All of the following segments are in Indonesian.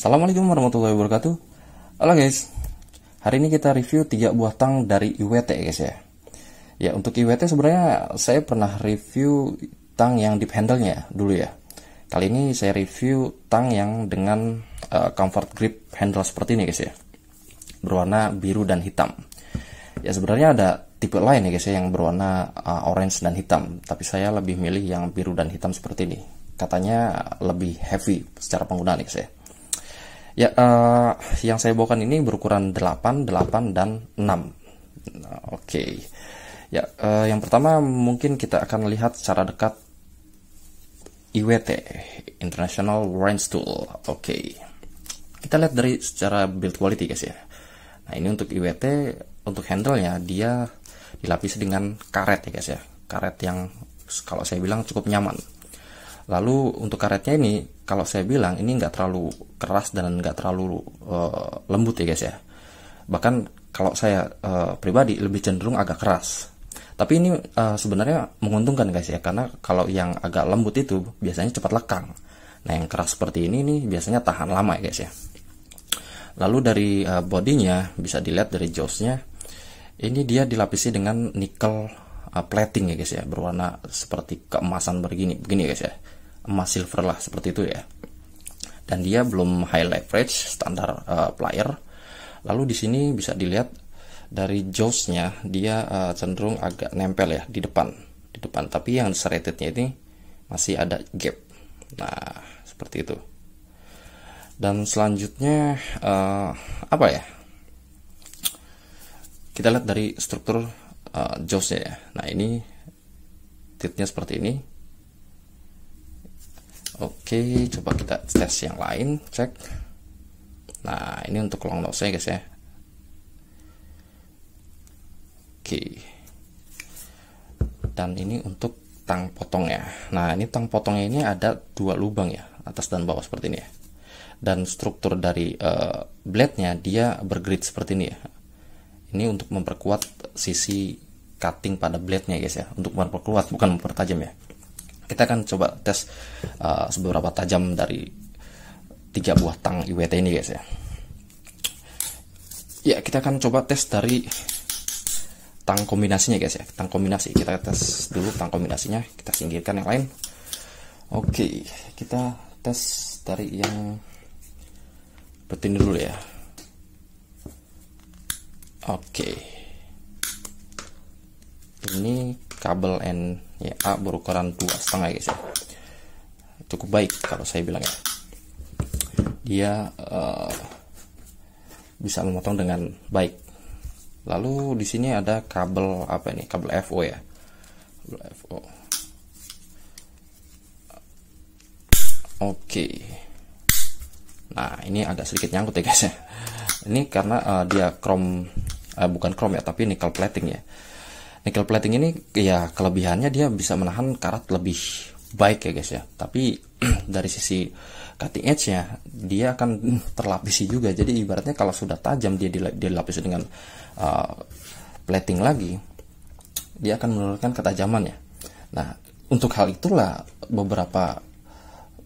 Assalamualaikum warahmatullahi wabarakatuh. Halo guys, hari ini kita review 3 buah tang dari IWT guys ya. Ya, untuk IWT sebenarnya saya pernah review tang yang deep handle-nya dulu ya. Kali ini saya review tang yang dengan comfort grip handle seperti ini guys ya, berwarna biru dan hitam. Ya, sebenarnya ada tipe lain ya guys ya, yang berwarna orange dan hitam, tapi saya lebih milih yang biru dan hitam seperti ini. Katanya lebih heavy secara penggunaan guys ya. Ya, yang saya bawakan ini berukuran 8, 8, dan 6. Oke. Ya, yang pertama mungkin kita akan lihat secara dekat IWT, International Range Tool. Oke. Kita lihat dari secara build quality guys ya. Nah, ini untuk IWT, untuk handle-nya dia dilapisi dengan karet ya guys ya. Karet yang kalau saya bilang cukup nyaman. Lalu untuk karetnya ini, kalau saya bilang ini nggak terlalu keras dan nggak terlalu lembut ya guys ya. Bahkan kalau saya pribadi lebih cenderung agak keras. Tapi ini sebenarnya menguntungkan guys ya, karena kalau yang agak lembut itu biasanya cepat lekang. Nah, yang keras seperti ini nih biasanya tahan lama ya guys ya. Lalu dari bodinya bisa dilihat dari jawsnya, ini dia dilapisi dengan nickel plating ya guys ya, berwarna seperti keemasan begini ya guys ya, emas silver lah seperti itu ya. Dan dia belum high leverage, standar plier. Lalu di sini bisa dilihat dari jawsnya dia cenderung agak nempel ya di depan, tapi yang serratednya ini masih ada gap. Nah, seperti itu. Dan selanjutnya apa ya? Kita lihat dari struktur jawsnya ya. Nah, ini titnya seperti ini. Oke, coba kita tes yang lain, cek. Nah, ini untuk long nose guys ya. Oke. Dan ini untuk tang potongnya. Nah, ini tang potongnya ini ada 2 lubang ya, atas dan bawah seperti ini ya. Dan struktur dari blade-nya dia bergrid seperti ini ya. Ini untuk memperkuat sisi cutting pada blade-nya guys ya, untuk memperkuat bukan mempertajam ya. Kita akan coba tes seberapa tajam dari 3 buah tang IWT ini guys ya. Ya, kita akan coba tes dari tang kombinasinya guys ya. Tang kombinasi, kita tes dulu tang kombinasinya, kita singkirkan yang lain. Oke, kita tes dari yang betin dulu ya. Oke, ini kabel NA berukuran 2,5 guys ya, cukup baik kalau saya bilang ya. Dia bisa memotong dengan baik. Lalu di sini ada kabel apa ini? Kabel FO ya, kabel FO. Oke. Nah, ini agak sedikit nyangkut ya guys ya. Ini karena dia chrome, bukan chrome ya, tapi nickel plating ya. Nickel plating ini ya kelebihannya dia bisa menahan karat lebih baik ya guys ya. Tapi dari sisi cutting edge-nya dia akan terlapisi juga. Jadi ibaratnya kalau sudah tajam dia dilapisi dengan plating lagi, dia akan menurunkan ketajamannya. Nah, untuk hal itulah beberapa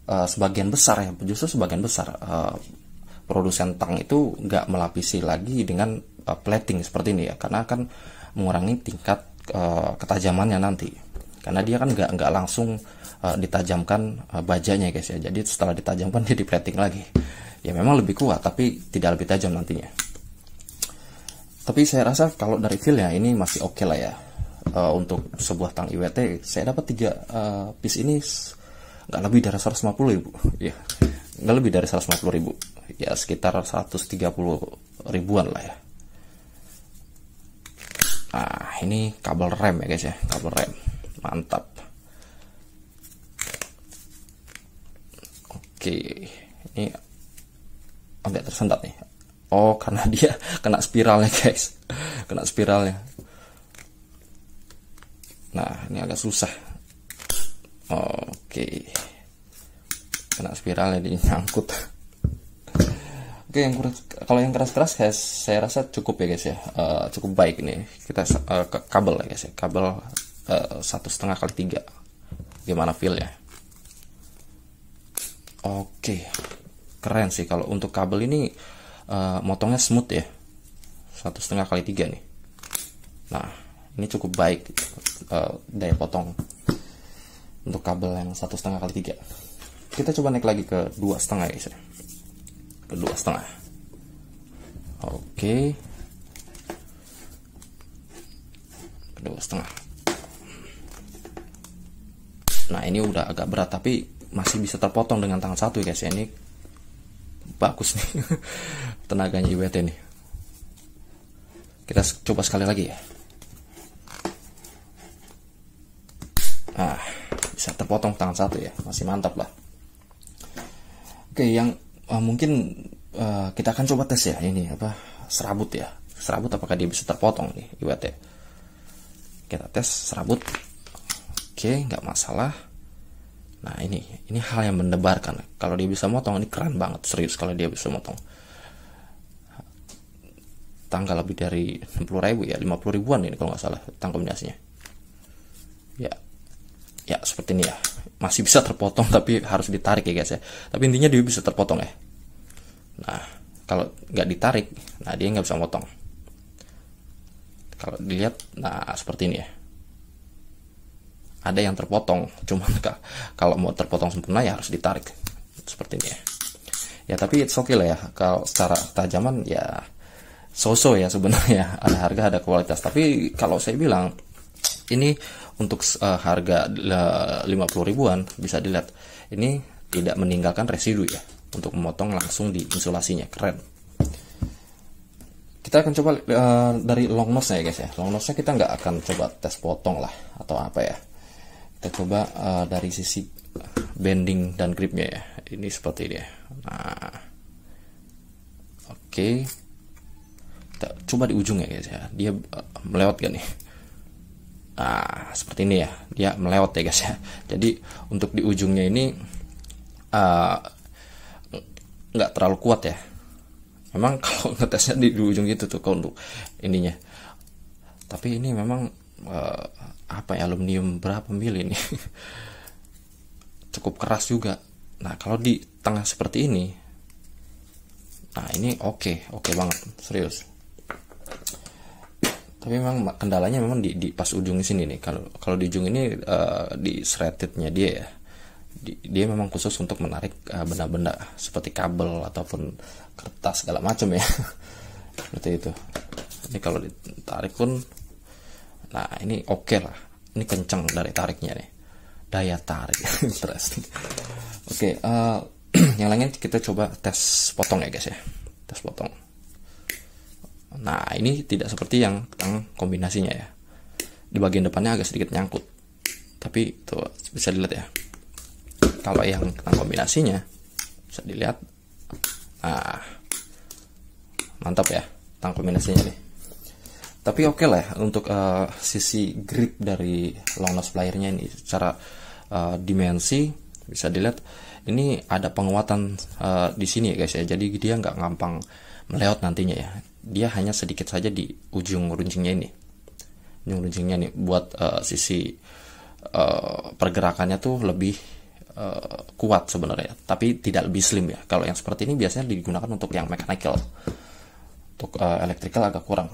sebagian besar ya, justru sebagian besar produsen tang itu nggak melapisi lagi dengan plating seperti ini ya, karena akan mengurangi tingkat ketajamannya nanti, karena dia kan nggak langsung ditajamkan bajanya guys ya. Jadi setelah ditajamkan dia di plating lagi ya, memang lebih kuat tapi tidak lebih tajam nantinya. Tapi saya rasa kalau dari feel-nya ini masih oke lah ya. Untuk sebuah tang IWT saya dapat 3 piece ini nggak lebih dari 150.000 ya, nggak lebih dari 150.000 ya, sekitar 130 ribuan lah ya. Nah, ini kabel rem ya guys ya, kabel rem mantap. Oke, ini agak tersendat nih. Oh, karena dia kena spiralnya guys, kena spiralnya. Nah, ini agak susah. Oke, kena spiralnya, dia nyangkut. Oke, kalau yang keras-keras saya rasa cukup ya guys ya, cukup baik ini. Kita kabel ya guys ya, kabel 1,5 x 3. Gimana feel ya? Oke, keren sih kalau untuk kabel ini. Motongnya smooth ya, 1,5x3 nih. Nah ini cukup baik daya potong untuk kabel yang 1,5x3. Kita coba naik lagi ke 2,5 guys ya, ke 2,5. Oke, ke 2,5. Nah ini udah agak berat tapi masih bisa terpotong dengan tangan satu ya guys ya. Ini bagus nih tenaganya IWT nih. Kita coba sekali lagi ya. Nah bisa terpotong tangan satu ya, masih mantap lah. Oke, yang mungkin kita akan coba tes ya, ini apa, serabut ya. Serabut apakah dia bisa terpotong nih IWT. Kita tes serabut. Oke, nggak masalah. Nah ini hal yang mendebarkan. Kalau dia bisa motong ini keren banget, serius kalau dia bisa motong. Tanggal lebih dari 60.000 ya, 50 ribuan ini kalau nggak salah tang kombinasinya. Ya seperti ini ya, masih bisa terpotong tapi harus ditarik ya guys ya. Tapi intinya dia bisa terpotong ya. Nah kalau nggak ditarik, nah dia nggak bisa motong. Kalau dilihat, nah seperti ini ya. Ada yang terpotong, cuman kalau mau terpotong sempurna ya harus ditarik seperti ini ya. Ya tapi it's okay lah ya. Kalau secara ketajaman ya so-so ya sebenarnya, ada harga ada kualitas. Tapi kalau saya bilang ini untuk harga 50 ribuan bisa dilihat ini tidak meninggalkan residu ya untuk memotong langsung di insulasinya, keren. Kita akan coba dari long nose ya guys ya. Long nose nya kita nggak akan coba tes potong lah atau apa ya. Kita coba dari sisi bending dan gripnya ya. Ini seperti ini ya. Nah, oke. Kita coba di ujung ya guys ya. Dia melewat gak nih? Nah, seperti ini ya. Dia melewat ya guys ya. Jadi untuk di ujungnya ini nggak terlalu kuat ya. Memang kalau ngetesnya di ujung gitu tuh kalau untuk ininya. Tapi ini memang apa ya, aluminium berapa mili ini cukup keras juga. Nah kalau di tengah seperti ini, nah ini oke banget, serius. Tapi memang kendalanya memang di pas ujung sini nih. Kalau di ujung ini di threadednya dia ya, dia memang khusus untuk menarik benda-benda seperti kabel ataupun kertas segala macam ya. Seperti itu. Ini kalau ditarik pun, nah ini oke lah, ini kenceng dari tariknya nih, daya tarik. Interesting. Oke, yang lainnya kita coba tes potong ya guys ya, tes potong. Nah ini tidak seperti yang tang kombinasinya ya, di bagian depannya agak sedikit nyangkut, tapi tuh bisa dilihat ya. Kalau yang tang kombinasinya bisa dilihat, nah mantap ya tang kombinasinya nih. Tapi oke lah ya, untuk sisi grip dari long nose plier-nya ini secara dimensi bisa dilihat ini ada penguatan di sini ya guys ya. Jadi dia nggak gampang melewat nantinya ya. Dia hanya sedikit saja di ujung runcingnya ini. Ujung runcingnya nih buat sisi pergerakannya tuh lebih kuat sebenarnya. Tapi tidak lebih slim ya. Kalau yang seperti ini biasanya digunakan untuk yang mechanical. Untuk electrical agak kurang.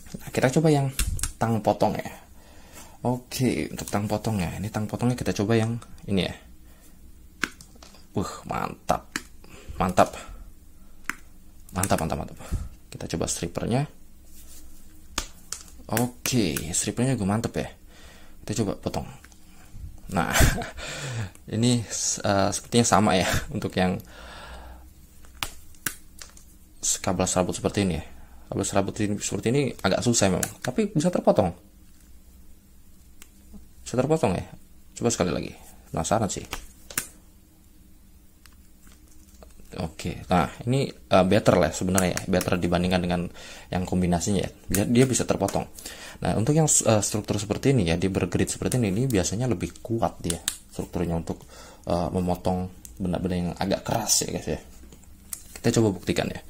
Nah, kita coba yang tang potong ya. Oke, untuk tang potongnya, ini tang potongnya kita coba yang ini ya. Mantap. Kita coba stripernya. Oke, stripernya juga mantap ya. Kita coba potong. Nah, ini sepertinya sama ya untuk yang kabel serabut seperti ini ya. Kabel serabut seperti ini agak susah memang, tapi bisa terpotong. Bisa terpotong ya. Coba sekali lagi. Penasaran sih. Oke, nah ini better lah sebenarnya ya, better dibandingkan dengan yang kombinasinya ya. Dia bisa terpotong. Nah untuk yang struktur seperti ini ya, dia bergrid seperti ini biasanya lebih kuat dia strukturnya untuk memotong benda-benda yang agak keras ya guys ya. Kita coba buktikan ya.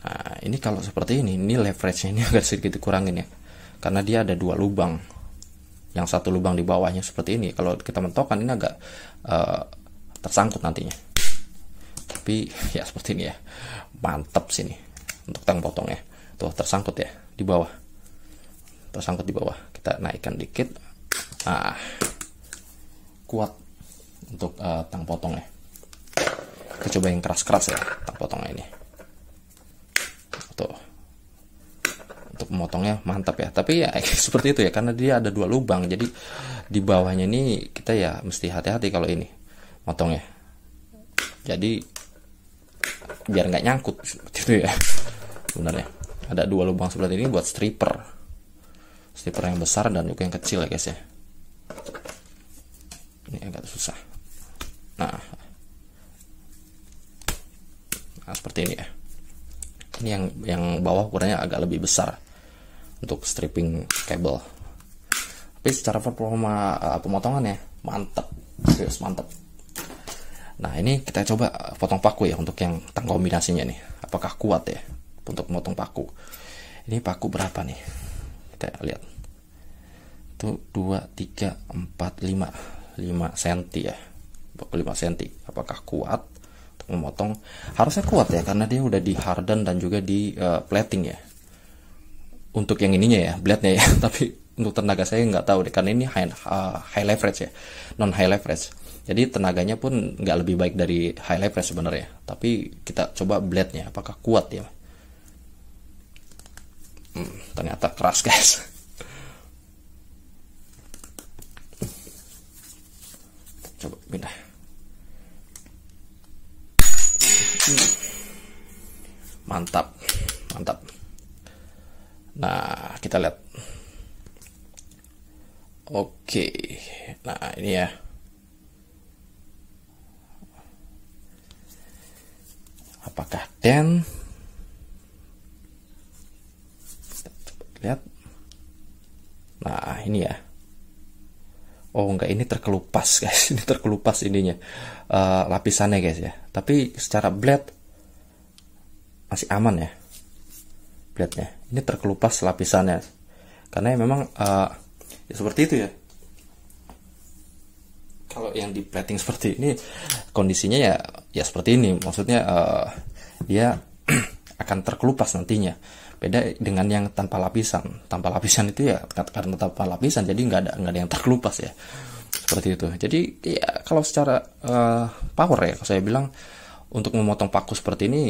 Nah ini kalau seperti ini leverage-nya ini agak sedikit dikurangin ya, karena dia ada dua lubang. Yang satu lubang di bawahnya seperti ini. Kalau kita mentokkan ini agak tersangkut nantinya. Tapi ya seperti ini ya, mantap sini untuk tang potongnya. Tuh tersangkut ya di bawah, tersangkut di bawah. Kita naikkan dikit. Nah, kuat untuk tang potongnya. Kita coba yang keras-keras ya tang potongnya ini. Tuh, untuk memotongnya mantap ya. Tapi ya seperti itu ya, karena dia ada 2 lubang, jadi di bawahnya ini kita ya mesti hati-hati kalau ini motongnya. Jadi biar nggak nyangkut seperti itu ya. Sebenarnya ada 2 lubang seperti ini buat stripper yang besar dan juga yang kecil ya guys ya. Ini agak susah. Nah seperti ini ya. Ini yang bawah ukurannya agak lebih besar untuk stripping kabel. Tapi secara performa pemotongannya mantap, serius mantap. Nah ini kita coba potong paku ya untuk yang tang kombinasinya nih. Apakah kuat ya untuk memotong paku? Ini paku berapa nih? Kita lihat. Itu 2, 3, 4, 5 cm ya. 5 cm. Apakah kuat untuk memotong? Harusnya kuat ya, karena dia udah di harden dan juga di plating ya. Untuk yang ininya ya, blade-nya ya. Tapi untuk tenaga saya nggak tahu deh, karena ini high leverage ya, non high leverage. Jadi tenaganya pun nggak lebih baik dari high leverage sebenarnya. Tapi kita coba blade-nya, apakah kuat ya? Ternyata keras guys. Coba pindah. Mantap, mantap. Nah kita lihat. Oke, nah ini ya. Apakah den? Lihat. Nah ini ya. Oh enggak, ini terkelupas guys. Ini terkelupas ininya, lapisannya guys ya. Tapi secara blade masih aman ya, blade-nya. Ini terkelupas lapisannya, karena memang ya seperti itu ya. Kalau yang di plating seperti ini kondisinya ya seperti ini. Maksudnya dia akan terkelupas nantinya. Beda dengan yang tanpa lapisan. Tanpa lapisan itu ya karena tanpa lapisan jadi nggak ada yang terkelupas ya. Seperti itu. Jadi ya kalau secara power ya, kalau saya bilang untuk memotong paku seperti ini,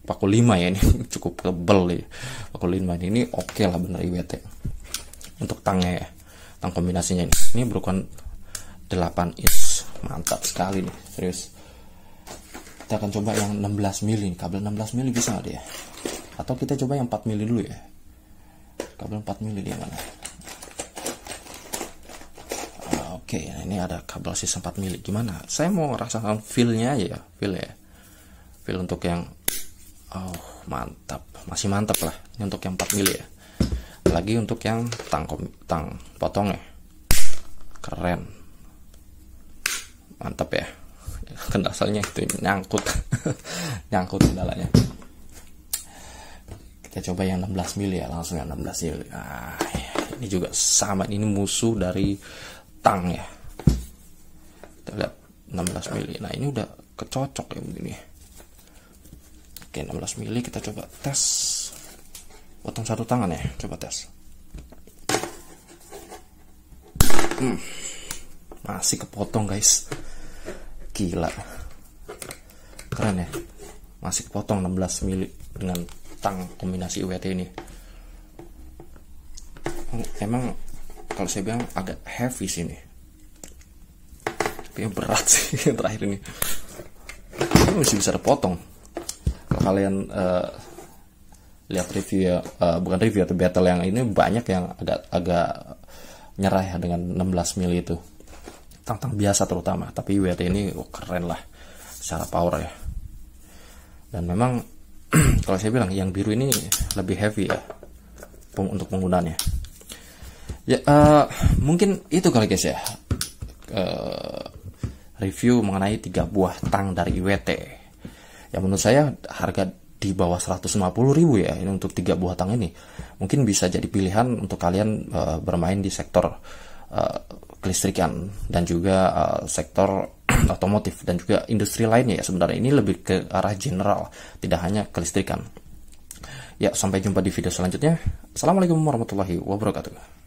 paku 5 ya, ini cukup tebel ya. Paku 5 ini oke lah bener IWT. Untuk tangnya ya, tang kombinasinya ini. Ini berukuran 8 inch. Mantap sekali nih, serius. Kita akan coba yang 16 mili. Kabel 16 mili bisa nggak dia? Atau kita coba yang 4 mili dulu ya. Kabel 4 mili dia mana? Oke, nah ini ada kabel sisa 4 mili. Gimana? Saya mau rasakan feel-nya aja ya, feel ya. Feel untuk yang mantap, masih mantap lah. Ini untuk yang 4 mili ya. Lagi untuk yang tang potongnya. Keren. Mantap ya. Kendalanya itu nyangkut. Nyangkut kendalanya. Kita coba yang 16 mili ya, langsung yang 16 mili. Nah, ini juga sama, ini musuh dari tang ya. Kita lihat 16 mili. Nah, ini udah kecocok ya begini. Oke, 16 mili kita coba tes. Potong satu tangan ya, coba tes. Masih kepotong guys. Gila. Keren ya. Masih kepotong 16 mili dengan tang kombinasi IWT ini. Emang kalau saya bilang agak heavy sini, tapi berat sih yang terakhir ini. Ini masih bisa dipotong. Kalau kalian lihat review ya, bukan review atau battle yang ini, banyak yang agak nyerah ya dengan 16 mili itu. Tang biasa terutama, tapi IWT ini keren lah secara power ya. Dan memang kalau saya bilang yang biru ini lebih heavy ya untuk penggunaannya. Ya mungkin itu kali guys ya, review mengenai 3 buah tang dari IWT. Ya menurut saya harga di bawah 150.000 ya ini untuk 3 buah tang ini. Mungkin bisa jadi pilihan untuk kalian bermain di sektor kelistrikan dan juga sektor otomotif dan juga industri lainnya ya. Sebenarnya ini lebih ke arah general, tidak hanya kelistrikan. Ya, sampai jumpa di video selanjutnya. Assalamualaikum warahmatullahi wabarakatuh.